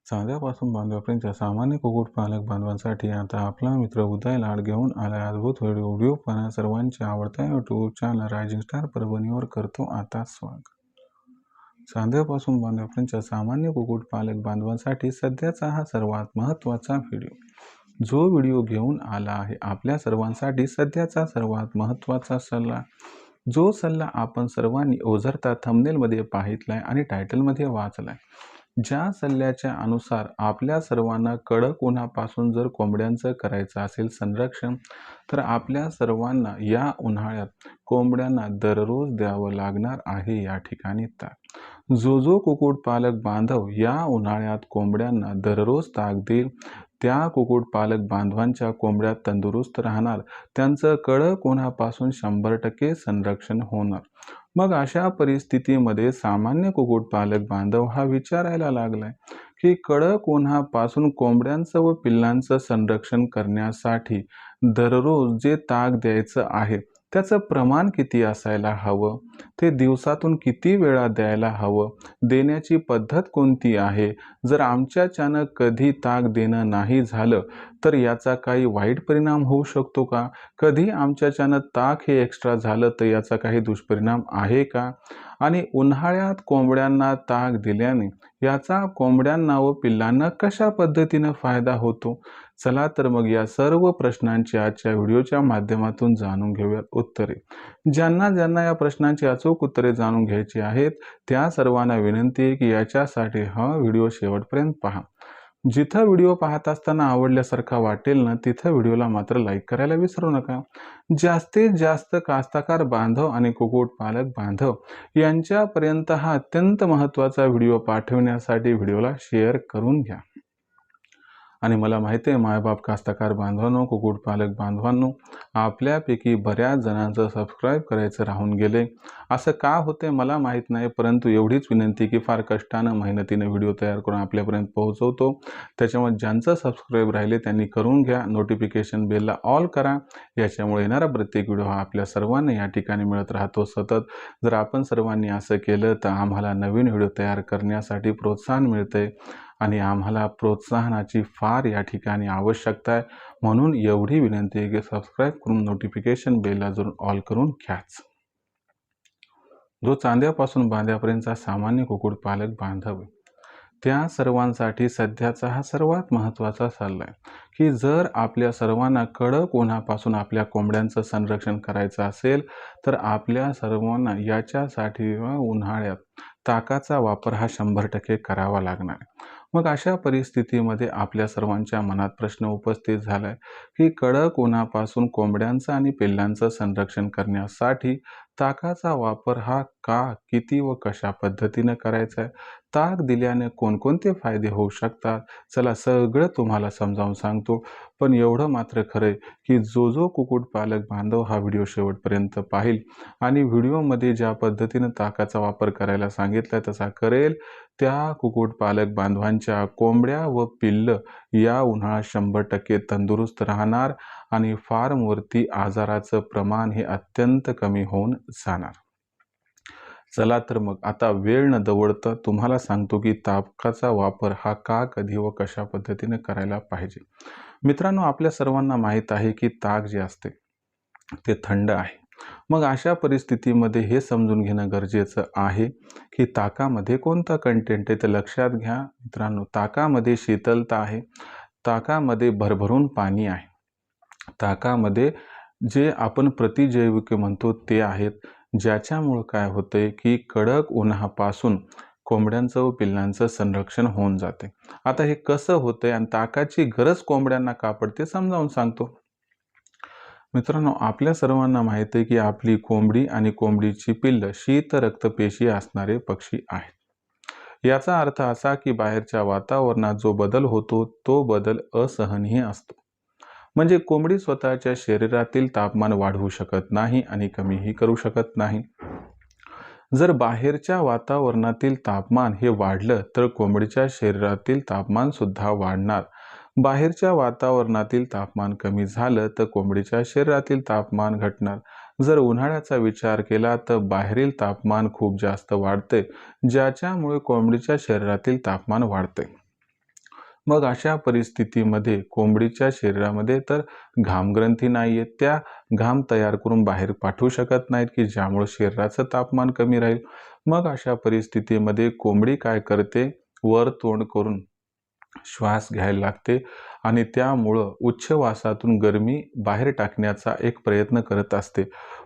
चांद्यापासून बांधवापर्यंतच्या सामान्य कुक्कुटपालक बांधवांसाठी आता आपला मित्र उदय लाड घेऊन आलाय अद्भुत व्हिडिओ पाहण्या सर्वांचे आवडता यूट्यूब चॅनल रायझिंग स्टार परभणीवर करतो आता स्वागत। चांद्यापासून बांधवापर्यंतच्या सामान्य कुक्कुटपालक बांधवांसाठी सध्याचा हा सर्वात महत्त्वाचा व्हिडिओ जो व्हिडिओ घेऊन आला आहे आपल्या सर्वांसाठी सध्याचा सर्वात महत्त्वाचा सल्ला, जो सल्ला आपण सर्वांनी ओझरता थंबनेलमध्ये पाहितलाय आणि टायटलमध्ये वाचलाय। ज्या सल्ल्याच्या अनुसार आपल्या सर्वांना कडक उन्हापासून जर कोंबड्यांचं करायचं असेल संरक्षण, तर आपल्या सर्वांना या उन्हाळ्यात कोंबड्यांना दररोज द्यावं लागणार आहे या ठिकाणी ताक। जो कुक्कुटपालक बांधव या उन्हाळ्यात कोंबड्यांना दररोज ताक देईल त्या कुक्कुटपालक बांधवांच्या कोंबड्या तंदुरुस्त राहणार, त्यांचं कडक उन्हापासून 100% संरक्षण होणार। मग अशा परिस्थितीमध्ये सामान्य कुक्कुटपालक बांधव हा विचारायला लागलाय की कडक उन्हापासून कोंबड्यांचं व पिल्लांचं संरक्षण करण्यासाठी दररोज जे ताक द्यायचं आहे त्याचं प्रमाण किती असायला हवं, ते दिवसातून किती वेळा द्यायला हवं, देण्याची पद्धत कोणती आहे, जर आमच्याच्यानं कधी ताक देणं नाही झालं तर याचा काही वाईट परिणाम होऊ शकतो का, कधी आमच्याच्यानं ताक हे एक्स्ट्रा झालं तर याचा काही दुष्परिणाम आहे का, आणि उन्हाळ्यात कोंबड्यांना ताक दिल्याने याचा कोंबड्यांना व पिल्लांना कशा पद्धतीनं फायदा होतो। चला तर मग या सर्व प्रश्नांची आजच्या व्हिडिओच्या माध्यमातून जाणून घेऊयात उत्तरे। ज्यांना या प्रश्नांची अचूक उत्तरे जाणून घ्यायची आहेत त्या सर्वांना विनंती आहे की याच्यासाठी हा व्हिडिओ शेवटपर्यंत पहा। जिथं व्हिडिओ पाहत असताना आवडल्यासारखा वाटेल ना तिथं व्हिडिओला मात्र लाईक करायला विसरू नका। जास्तीत जास्त कास्तकार बांधव आणि कुक्कुटपालक बांधव यांच्यापर्यंत हा अत्यंत महत्त्वाचा व्हिडिओ पाठवण्यासाठी व्हिडिओला शेअर करून घ्या। आणि मला माहिती आहे मायबाप कास्तकार बांधवांनो, कुक्कुटपालक बांधवांनो, आपल्यापैकी बऱ्याच जणांचं सबस्क्राईब करायचं राहून गेले। असं का होते मला माहीत नाही, परंतु एवढीच विनंती की फार कष्टानं मेहनतीने व्हिडिओ तयार करून आपल्यापर्यंत पोहोचवतो। त्याच्यामुळे ज्यांचं सबस्क्राईब राहिले त्यांनी करून घ्या, नोटिफिकेशन बेलला ऑल करा, याच्यामुळे येणारा प्रत्येक व्हिडिओ हा आपल्या सर्वांना या ठिकाणी मिळत राहतो सतत। जर आपण सर्वांनी असं केलं तर आम्हाला नवीन व्हिडिओ तयार करण्यासाठी प्रोत्साहन मिळते आणि आम्हाला प्रोत्साहनाची फार या ठिकाणी आवश्यकता आहे, म्हणून एवढी विनंती आहे की सबस्क्राईब करून नोटिफिकेशन बेलला जरूर ऑल करून घ्याच। जो चांद्यापासून बांध्यापर्यंतचा सामान्य कुक्कुटपालक बांधव त्या सर्वांसाठी सध्याचा हा सर्वात महत्त्वाचा सल्ला आहे की जर आपल्या सर्वांना कडक उन्हापासून आपल्या कोंबड्यांचं संरक्षण करायचं असेल तर आपल्या सर्वांना याच्यासाठी उन्हाळ्यात ताकाचा वापर हा 100% करावा लागणार आहे। मग अशा परिस्थितीमध्ये आपल्या सर्वांच्या मनात प्रश्न उपस्थित झालाय की कडक उन्हापासून कोंबड्यांचं आणि पिल्लांचं संरक्षण करण्यासाठी ताकाचा वापर हा का, किती व कशा पद्धतीने करायचा आहे, ताक दिल्याने कोणकोणते फायदे होऊ शकतात, चला सगळं तुम्हाला समजावून सांगतो। पण एवढं मात्र खरंय की जो कुक्कुटपालक बांधव हा व्हिडिओ शेवटपर्यंत पाहिल आणि व्हिडिओमध्ये ज्या पद्धतीने ताकाचा वापर करायला सांगितलाय तसा करेल त्या कुक्कुटपालक बांधवांच्या कोंबड्या व पिल्ल या उन्हाळ्यात 100% तंदुरुस्त राहणार आणि फार्मवरती आजाराचं प्रमाण हे अत्यंत कमी होऊन जाणार। चला तर मग आता वेळ न दवडता तुम्हाला सांगतो की ताकाचा वापर हा का, कधी व कशा पद्धतीने करायला पाहिजे। मित्रांनो, आपल्या सर्वांना माहीत आहे की ताक जे असते ते थंड आहे। मग अशा परिस्थितीमध्ये हे समजून घेणं गरजेचं आहे की ताकामध्ये कोणता कंटेंट आहे ते लक्षात घ्या। मित्रांनो, ताकामध्ये शीतलता आहे, ताकामध्ये भरभरून पाणी आहे, ताकामध्ये जे आपण प्रतिजैविके म्हणतो ते आहेत, ज्याच्यामुळे काय होतंय की कडक उन्हापासून कोंबड्यांचं व पिल्लांचं संरक्षण होऊन जाते। आता हे कसं होतंय आणि ताकाची गरज कोंबड्यांना का पडते समजावून सांगतो। मित्रांनो, आपल्या सर्वांना माहिती आहे की आपली कोंबडी आणि कोंबडीची पिल्ल शीत रक्तपेशी असणारे पक्षी आहेत। याचा अर्थ असा की बाहेरच्या वातावरणात जो बदल होतो तो बदल असहनीय असतो। म्हणजे कोंबडी स्वतःच्या शरीरातील तापमान वाढवू शकत नाही आणि कमीही करू शकत नाही। जर बाहेरच्या वातावरणातील तापमान हे वाढलं तर कोंबडीच्या शरीरातील तापमान सुद्धा वाढणार। बाहेरच्या वातावरणातील तापमान कमी झालं तर कोंबडीच्या शरीरातील तापमान घटणार। जर उन्हाळ्याचा विचार केला तर बाहेरील तापमान खूप जास्त वाढते, ज्याच्यामुळे कोंबडीच्या शरीरातील तापमान वाढते। मग अशा परिस्थितीमध्ये कोंबडीच्या शरीरामध्ये तर घामग्रंथी नाही आहेत, त्या घाम तयार करून बाहेर पाठवू शकत नाहीत, की ज्यामुळे शरीराचं तापमान कमी राहील. मग अशा परिस्थितीमध्ये कोंबडी काय करते, वर तोंड करून श्वास घ्यायला लागते आणि त्यामुळं उच्छवासातून गरमी बाहेर टाकण्याचा एक प्रयत्न करत असते.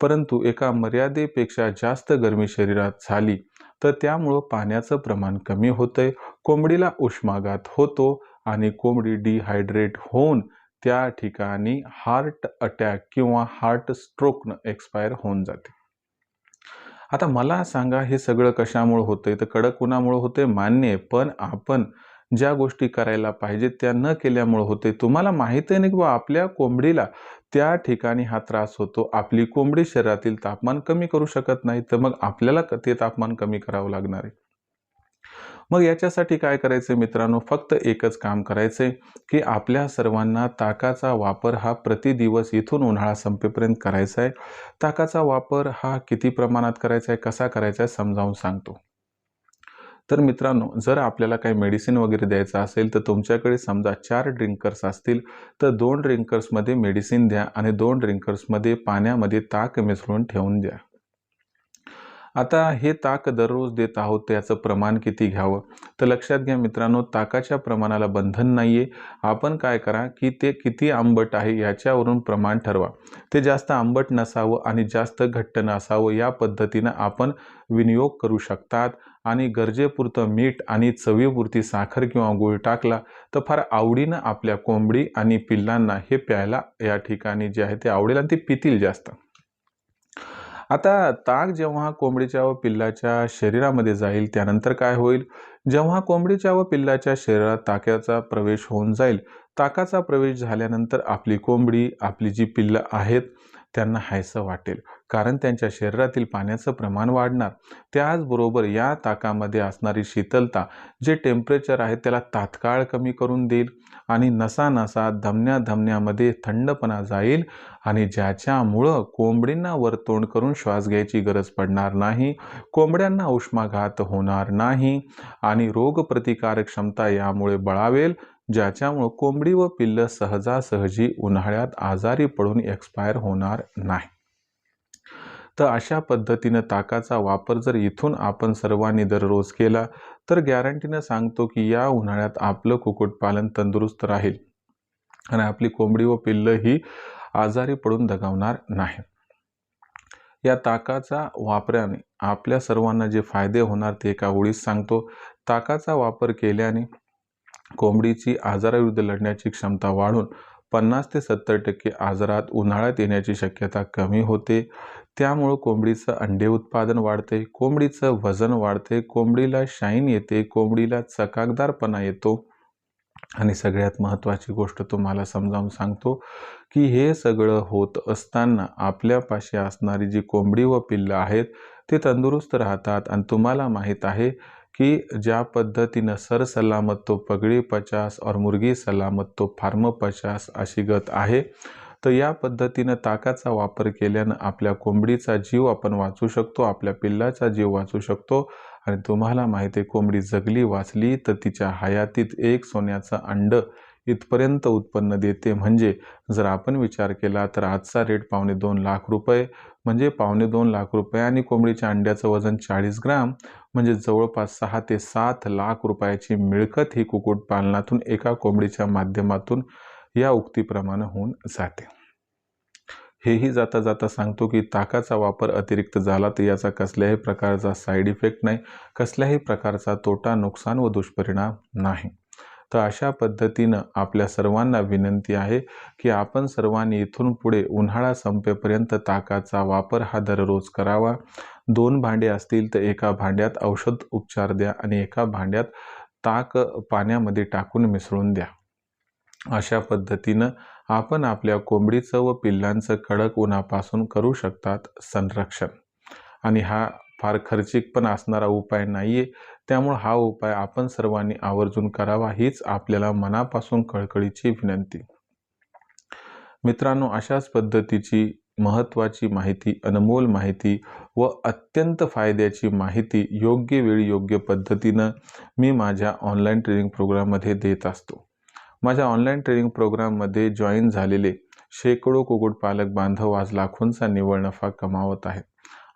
परंतु एका मर्यादेपेक्षा जास्त गरमी शरीरात झाली तर त्यामुळं पाण्याचं प्रमाण कमी होतंय, कोंबडीला उष्माघात होतो आणि कोंबडी डिहायड्रेट होऊन त्या ठिकाणी हार्ट अटॅक किंवा हार्ट स्ट्रोकनं एक्सपायर होऊन जाते. आता मला सांगा हे सगळं कशामुळे होतंय? तर कडक उन्हामुळे होतंय मान्य आहे. पण आपण ज्या गोष्टी करायला पाहिजेत त्या न केल्यामुळे होते. तुम्हाला माहीत आहे ना की आपल्या कोंबडीला त्या ठिकाणी हा त्रास होतो. आपली कोंबडी शरीरातील तापमान कमी करू शकत नाही. तर मग आपल्याला ते तापमान कमी करावं लागणार आहे. मग याच्यासाठी काय करायचं मित्रांनो, फक्त एकच काम करायचंय की आपल्या सर्वांना ताकाचा वापर हा प्रतिदिवस इथून उन्हाळा संपेपर्यंत करायचा आहे. ताकाचा वापर हा किती प्रमाणात करायचा आहे, कसा करायचा आहे समजावून सांगतो. तर मित्रांनो, जर आपल्याला काही मेडिसिन वगैरे द्यायचं असेल तर तुमच्याकडे समजा 4 ड्रिंकर्स असतील तर 2 ड्रिंकर्समध्ये मेडिसिन द्या आणि 2 ड्रिंकर्समध्ये पाण्यामध्ये ताक मिसळून ठेवून द्या. आता हे ताक दररोज देत आहोत, त्याचं प्रमाण किती घ्यावं? तर लक्षात घ्या मित्रांनो, ताकाच्या प्रमाणाला बंधन नाहीये. आपण काय करा की ते किती आंबट आहे याच्यावरून प्रमाण ठरवा. ते जास्त आंबट नसावं आणि जास्त घट्ट नसावं या पद्धतीनं आपण विनियोग करू शकतात आणि गरजेपुरतं मीठ आणि चवीपुरती साखर किंवा गूळ टाकला तर फार आवडीनं आपल्या कोंबडी आणि पिल्लांना हे प्यायला या ठिकाणी जे आहे ते आवडेल आणि ते पितील जास्त. आता ताक जेव्हा कोंबडीच्या व पिल्लाच्या शरीरामध्ये जाईल त्यानंतर काय होईल? जेव्हा कोंबडीच्या व पिल्लाच्या शरीरात ताकाचा प्रवेश होऊन जाईल, ताकाचा प्रवेश झाल्यानंतर आपली कोंबडी, आपली जी पिल्लं आहेत त्यांना हायसं वाटेल, कारण त्यांच्या शरीरातील पाण्याचं प्रमाण वाढणार. त्याचबरोबर या ताकामध्ये असणारी शीतलता जे टेम्परेचर आहे त्याला तात्काळ कमी करून देईल आणि नसा धमन्यामध्ये थंडपणा जाईल आणि ज्याच्यामुळं कोंबडींना वरतोंड करून श्वास घ्यायची गरज पडणार नाही, कोंबड्यांना उष्माघात होणार नाही आणि रोगप्रतिकारक क्षमता यामुळे बळावेल, ज्याच्यामुळं कोंबडी व पिल्लं सहजासहजी उन्हाळ्यात आजारी पडून एक्सपायर होणार नाही. तर अशा पद्धतीनं ताकाचा वापर जर इथून आपण सर्वांनी दररोज केला तर गॅरंटीनं सांगतो की या उन्हाळ्यात आपलं कुक्कुटपालन तंदुरुस्त राहील आणि आपली कोंबडी व पिल्लं ही आजारी पडून दगावणार नाही. या ताकाचा वापराने आपल्या सर्वांना जे फायदे होणार ते एका ओळीत सांगतो. ताकाचा वापर केल्याने कोंबडीची आजाराविरुद्ध लढण्याची क्षमता वाढून 50 ते 70% आजारात उन्हाळ्यात येण्याची शक्यता कमी होते. त्यामुळं कोंबडीचं अंडे उत्पादन वाढते, कोंबडीचं वजन वाढते, कोंबडीला शाईन येते, कोंबडीला चकाकदारपणा येतो आणि सगळ्यात महत्त्वाची गोष्ट तुम्हाला समजावून सांगतो की हे सगळं होत असताना आपल्यापाशी असणारी जी कोंबडी व पिल्लं आहेत ते तंदुरुस्त राहतात आणि तुम्हाला माहीत आहे कि ज्या पद्धतीनं सर सलामत तो पगड़ी 50 और मुर्गी सलामत तो फार्म 50 अशी गत आहे. तर या पद्धतीनं ताकाचा वापर केल्यानं आपल्या कोंबडीचा जीव आपण वाचू शकतो, आपल्या पिल्लाचा जीव वाचू शकतो आणि तुम्हाला माहिती आहे कोंबडी जगली वाचली तर तिच्या हयातीत एक सोन्याचं अंड इथपर्यंत उत्पन्न देते. म्हणजे जर आपण विचार केला तर आजचा रेट 2.25 लाख रुपये, म्हणजे 2.25 लाख रुपये आणि कोंबडीच्या अंड्याचं वजन 40 ग्राम म्हणजे जवळपास 6 ते 7 लाख रुपयाची मिळकत ही कुक्कुटपालनातून एका कोंबडीच्या माध्यमातून या उक्तीप्रमाणे होऊन जाते. हेही जाता जाता सांगतो की ताकाचा वापर अतिरिक्त झाला तर याचा कसल्याही प्रकारचा साईड इफेक्ट नाही, कसल्याही प्रकारचा तोटा, नुकसान व दुष्परिणाम नाही. तर अशा पद्धतीनं आपल्या सर्वांना विनंती आहे की आपण सर्वांनी इथून पुढे उन्हाळा संपेपर्यंत ताकाचा वापर हा दररोज करावा. 2 भांडे असतील तर एका भांड्यात औषध उपचार द्या आणि एका भांड्यात ताक पाण्यामध्ये टाकून मिसळून द्या. अशा पद्धतीनं आपण आपल्या कोंबडीचं व पिल्लांचं कडक उन्हापासून करू शकतात संरक्षण आणि हा फार खर्चिक पण असणारा उपाय नाहीये. त्यामुळे हा उपाय आपण सर्वांनी आवर्जून करावा हीच आपल्याला मनापासून कळकळीची विनंती. मित्रांनो, अशाच पद्धतीची महत्त्वाची माहिती, अनमोल माहिती व अत्यंत फायद्याची माहिती योग्य वेळी योग्य पद्धतीनं मी माझ्या ऑनलाईन ट्रेनिंग प्रोग्राममध्ये देत असतो. माझ्या ऑनलाईन ट्रेनिंग प्रोग्राममध्ये जॉईन झालेले शेकडो कुक्कुटपालक बांधव आज लाखोंचा निव्वळ नफा कमावत आहेत.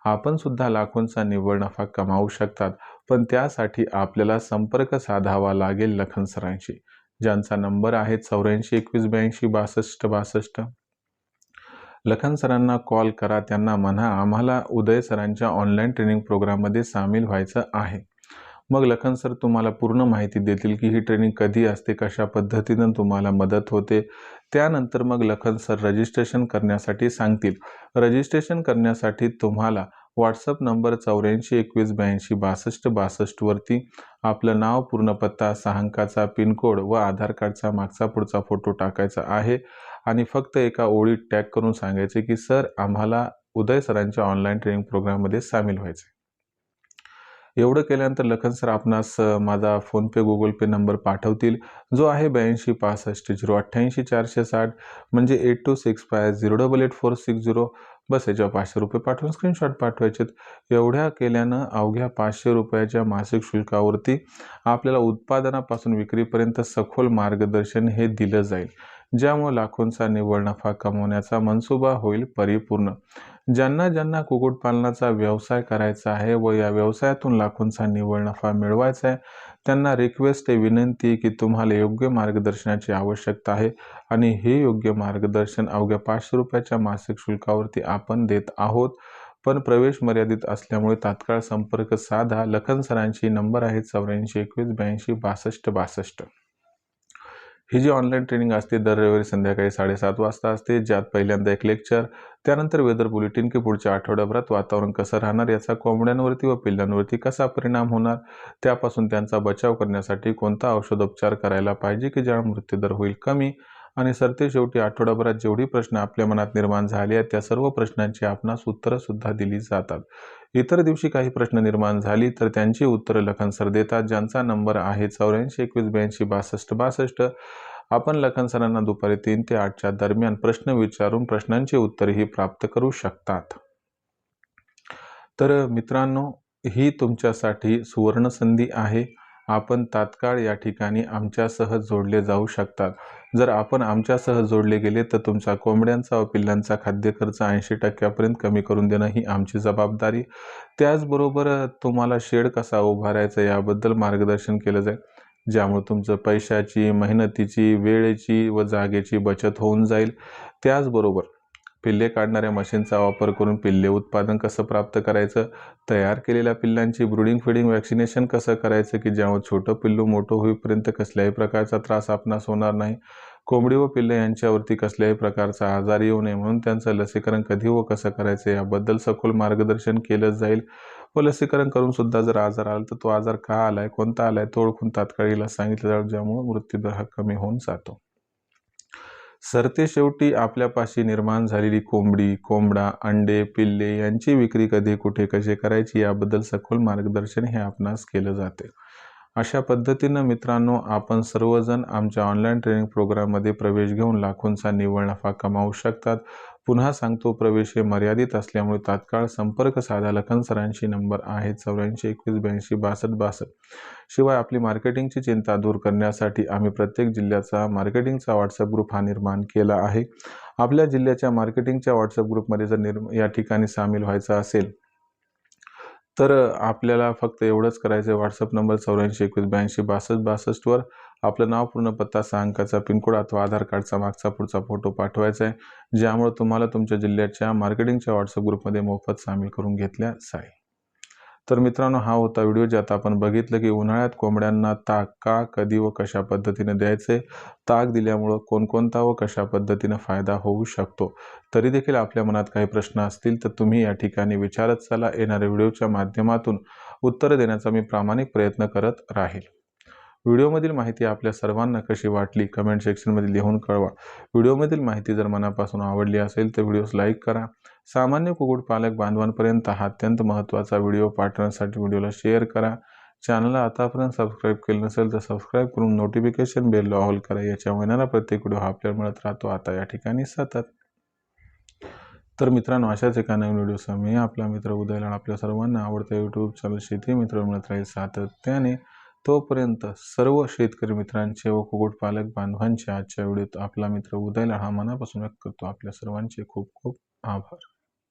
आपण सुद्धा लाखोंचा निव्वळ नफा कमावू शकतात, पण त्यासाठी आपल्याला संपर्क साधावा लागेल लखन सरांशी, ज्यांचा नंबर आहे 84 21 82 62 62. लखन सरांना कॉल करा, त्यांना म्हणा आम्हाला उदय सरांच्या ऑनलाईन ट्रेनिंग प्रोग्राममध्ये सामील व्हायचं आहे. मग लखन सर तुम्हाला पूर्ण माहिती देतील की ही ट्रेनिंग कधी असते, कशा पद्धतीनं तुम्हाला मदत होते. त्यानंतर मग लखन सर रजिस्ट्रेशन करण्यासाठी सांगतील. रजिस्ट्रेशन करण्यासाठी तुम्हाला व्हॉट्सअप नंबर 84 21 82 62 62 वरती आपलं नाव, पूर्ण पत्ता, 6 अंकाचा पिनकोड व आधार कार्डचा मागचा पुढचा फोटो टाकायचा आहे आणि फक्त एका ओळीत टॅग करून सांगायचे की सर आम्हाला उदय सरांच्या ऑनलाईन ट्रेनिंग प्रोग्राममध्ये सामील व्हायचे. एवढं केल्यानंतर लखन सर आपणास माझा फोनपे गुगल पे नंबर पाठवतील, जो आहे 82 65 088 460, म्हणजे 8265088460. बस याच्यावर 500 रुपये पाठवून स्क्रीनशॉट पाठवायचेत. एवढ्या केल्यानं अवघ्या 500 रुपयाच्या मासिक शुल्कावरती आपल्याला उत्पादनापासून विक्रीपर्यंत सखोल मार्गदर्शन हे दिलं जाईल, ज्यामुळे लाखोंचा निव्वळ नफा कमवण्याचा मनसुबा होईल परिपूर्ण. ज्यांना कुक्कुटपालनाचा व्यवसाय करायचा आहे व या व्यवसायातून लाखोंचा निव्वळ नफा मिळवायचा आहे, त्यांना रिक्वेस्ट आहे, विनंती आहे की तुम्हाला योग्य मार्गदर्शनाची आवश्यकता आहे आणि हे योग्य मार्गदर्शन अवघ्या 500 रुपयाच्या मासिक शुल्कावरती आपण देत आहोत. पण प्रवेश मर्यादित असल्यामुळे तात्काळ संपर्क साधा. लखन सरांची नंबर आहे 84 21 82 62 62. ही जी ऑनलाईन ट्रेनिंग असते दर रविवारी संध्याकाळी 7:30 वाजता असते, ज्यात पहिल्यांदा एक लेक्चर, त्यानंतर वेदर बुलेटिन की पुढच्या आठवड्याभरात वातावरण कसं राहणार, याचा कोंबड्यांवरती व पिल्लांवरती कसा परिणाम होणार, त्यापासून त्यांचा बचाव करण्यासाठी कोणता औषधोपचार करायला पाहिजे की ज्यामुळे मृत्यूदर होईल कमी, आणि सरतेशेवटी आठवड्याभरात जेवढी प्रश्न आपल्या मनात निर्माण झाले आहेत त्या सर्व प्रश्नांची आपणास उत्तरं सुद्धा दिली जातात. इतर दिवशी काही प्रश्न निर्माण झाली तर त्यांची उत्तरं लखन सर देतात, ज्यांचा नंबर आहे 84 21 82 62 62. आपण लखन सरांना दुपारी 3 ते 8च्या दरम्यान प्रश्न विचारून प्रश्नांची उत्तरेही प्राप्त करू शकतात. तर मित्रांनो, ही तुमच्यासाठी सुवर्णसंधी आहे. आपण तात्काळ या ठिकाणी आमच्यासह जोडले जाऊ शकतात. जर आपण आमच्यासह जोडले गेले तर तुमचा कोंबड्यांचा व पिल्लांचा खाद्य खर्च 80% कमी करून देणं ही आमची जबाबदारी. त्याचबरोबर तुम्हाला शेड कसा उभारायचा याबद्दल मार्गदर्शन केलं जाईल, ज्यामुळे तुमचं पैशाची, मेहनतीची, वेळेची व जागेची बचत होऊन जाईल. त्याचबरोबर पिल्ले काढणाऱ्या मशीनचा वापर करून पिल्ले उत्पादन कसं प्राप्त करायचं, तयार केलेल्या पिल्लांची ब्रुडिंग फीडिंग वॅक्सिनेशन कसं करायचं की ज्यामुळे छोटं पिल्लू मोठं होईपर्यंत कसल्याही प्रकारचा त्रास आपणास होणार नाही, कोंबडी व पिल्ले यांच्यावरती कसल्याही प्रकारचा आजार येऊ नये म्हणून त्यांचं लसीकरण कधी व कसं करायचं याबद्दल सखोल मार्गदर्शन केलं जाईल. व लसीकरण करून सुद्धा जर आजार आला तर तो आजार का आलाय, कोणता आलाय तो ओळखून तात्काळ इलाज सांगितलं जाईल, ज्यामुळे मृत्यूदर हा कमी होऊन जातो. सरतेशेवटी आपल्यापाशी निर्माण झालेली कोंबडी, कोंबडा, अंडे, पिल्ले यांची विक्री कधी, कुठे, कशी करायची याबद्दल सखोल मार्गदर्शन हे आपणास केलं जाते. अशा पद्धतीनं मित्रांनो, आपण सर्वजण आमच्या ऑनलाईन ट्रेनिंग प्रोग्राममध्ये प्रवेश घेऊन लाखोंचा निव्वळ नफा कमावू शकतात. पुन्हा सांगतो, प्रवेश हे मर्यादित असल्यामुळे तात्काळ संपर्क साधा. लखन सरांची नंबर आहे 84 21 82 62 62. शिवाय आपली मार्केटिंगची चिंता दूर करण्यासाठी आम्ही प्रत्येक जिल्ह्याचा मार्केटिंगचा व्हॉट्सअप ग्रुप हा निर्माण केला आहे. आपल्या जिल्ह्याच्या मार्केटिंगच्या व्हॉट्सअप ग्रुपमध्ये जर या ठिकाणी सामील व्हायचं असेल तर आपल्याला फक्त एवढंच करायचं आहे, व्हॉट्सअप नंबर 84 21 82 62 62 वर आपलं नाव, पूर्ण पत्ता, 6 अंकाचा पिनकोड अथवा आधार कार्डचा मागचा पुढचा फोटो पाठवायचा आहे, ज्यामुळे तुम्हाला तुमच्या जिल्ह्याच्या मार्केटिंगच्या व्हॉट्सअप ग्रुपमध्ये मोफत सामील करून घेतल्या जाईल. तर मित्रांनो, हा होता व्हिडिओ ज्यात आपण बघितलं की उन्हाळ्यात कोंबड्यांना ताक का, कधी व कशा पद्धतीने द्यायचे, ताक दिल्यामुळं कोणकोणता व कशा पद्धतीने फायदा होऊ शकतो. तरी देखील आपल्या मनात काही प्रश्न असतील तर तुम्ही या ठिकाणी विचारत चला. येणाऱ्या व्हिडिओच्या माध्यमातून उत्तरं देण्याचा मी प्रामाणिक प्रयत्न करत राहील. व्हिडिओमधील माहिती आपल्या सर्वांना कशी वाटली कमेंट सेक्शनमध्ये लिहून कळवा. व्हिडिओमधील माहिती जर मनापासून आवडली असेल तर व्हिडिओस लाईक करा. सामान्य कुक्कुटपालक बांधवांपर्यंत हा अत्यंत महत्त्वाचा व्हिडिओ पाठवण्यासाठी व्हिडिओला शेअर करा. चॅनलला आतापर्यंत सबस्क्राईब केलं नसेल तर सबस्क्राईब करून नोटिफिकेशन बेलला ऑल करा. याच्यामुळे येणारा प्रत्येक व्हिडिओ हा आपल्याला मिळत राहतो आता या ठिकाणी सतत. तर मित्रांनो, अशाच एका नवीन व्हिडिओसह मी आपला मित्र उदय लाड आपल्या सर्वांना आवडत्या यूट्यूब चॅनल शेती मित्र मिळत राहील सातत्याने. तोपर्यंत सर्व शेतकरी मित्रांचे व कुक्कुटपालक बांधवांचे आजच्या व्हिडिओत आपला मित्र उदय लाड हा मनापासून व्यक्त करतो. आपल्या सर्वांचे खूप खूप आभार.